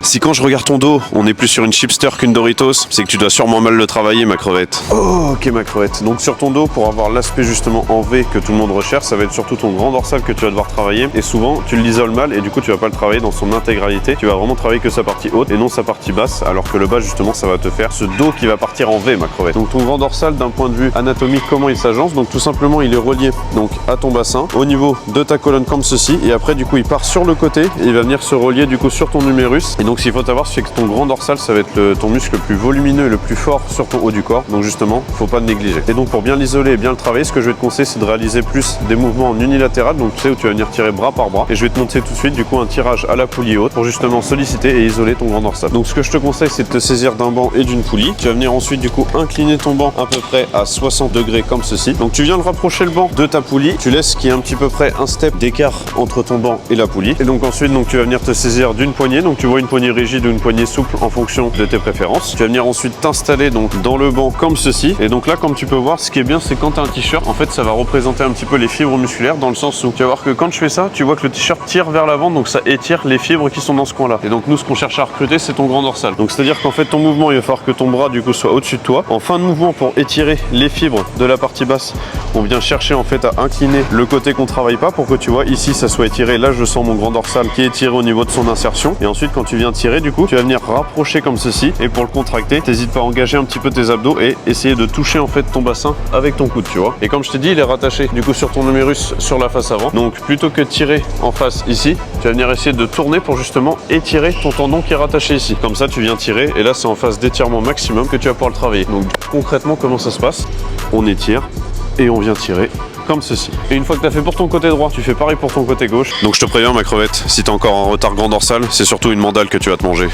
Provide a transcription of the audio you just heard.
Si quand je regarde ton dos, on est plus sur une chipster qu'une Doritos, c'est que tu dois sûrement mal le travailler, ma crevette. Oh, ok, ma crevette. Donc sur ton dos, pour avoir l'aspect justement en V que tout le monde recherche, ça va être surtout ton grand dorsal que tu vas devoir travailler. Et souvent, tu l'isoles mal et du coup, tu vas pas le travailler dans son intégralité. Tu vas vraiment travailler que sa partie haute et non sa partie basse, alors que le bas, justement, ça va te faire ce dos qui va partir en V, ma crevette. Donc ton grand dorsal, d'un point de vue anatomique, comment il s'agence? Donc tout simplement, il est relié donc à ton bassin, au niveau de ta colonne comme ceci. Et après, du coup, il part sur le côté et il va venir se relier du coup sur ton numérus. Et donc, ce qu'il faut savoir, c'est que ton grand dorsal, ça va être ton muscle le plus volumineux et le plus fort sur ton haut du corps. Donc justement, faut pas le négliger. Et donc pour bien l'isoler et bien le travailler, ce que je vais te conseiller, c'est de réaliser plus des mouvements en unilatéral. Donc tu sais, où tu vas venir tirer bras par bras. Et je vais te montrer tout de suite du coup un tirage à la poulie haute pour justement solliciter et isoler ton grand dorsal. Donc ce que je te conseille, c'est de te saisir d'un banc et d'une poulie. Tu vas venir ensuite du coup incliner ton banc à peu près à 60 degrés comme ceci. Donc tu viens de rapprocher le banc de ta poulie. Tu laisses qu'il y ait un petit peu près un step d'écart entre ton banc et la poulie. Et donc ensuite, donc tu vas venir te saisir d'une poignée. Donc tu vois une poignée rigide ou une poignée souple en fonction de tes préférences. Tu vas venir ensuite t'installer donc dans le banc comme ceci. Et donc là, comme tu peux voir, ce qui est bien, c'est quand tu as un t-shirt, en fait, ça va représenter un petit peu les fibres musculaires dans le sens où tu vas voir que quand je fais ça, tu vois que le t-shirt tire vers l'avant, donc ça étire les fibres qui sont dans ce coin-là. Et donc nous, ce qu'on cherche à recruter, c'est ton grand dorsal. Donc c'est-à-dire qu'en fait, ton mouvement, il va falloir que ton bras du coup soit au-dessus de toi. En fin de mouvement, pour étirer les fibres de la partie basse, on vient chercher en fait à incliner le côté qu'on travaille pas pour que tu vois ici, ça soit étiré. Là, je sens mon grand dorsal qui est étiré au niveau de son insertion. Et ensuite, quand tu viens tirer, du coup, tu vas venir rapprocher comme ceci. Et pour le contracter, t'hésites pas à engager un petit peu tes abdos et essayer de toucher en fait ton bassin avec ton coude, tu vois. Et comme je t'ai dit, il est rattaché du coup sur ton numérus sur la face avant. Donc plutôt que de tirer en face ici, tu vas venir essayer de tourner pour justement étirer ton tendon qui est rattaché ici. Comme ça, tu viens tirer et là, c'est en phase d'étirement maximum que tu vas pouvoir le travailler. Donc concrètement, comment ça se passe? On étire et on vient tirer comme ceci. Et une fois que tu as fait pour ton côté droit, tu fais pareil pour ton côté gauche. Donc je te préviens, ma crevette, si tu as encore un retard grand dorsal, c'est surtout une mandale que tu vas te manger.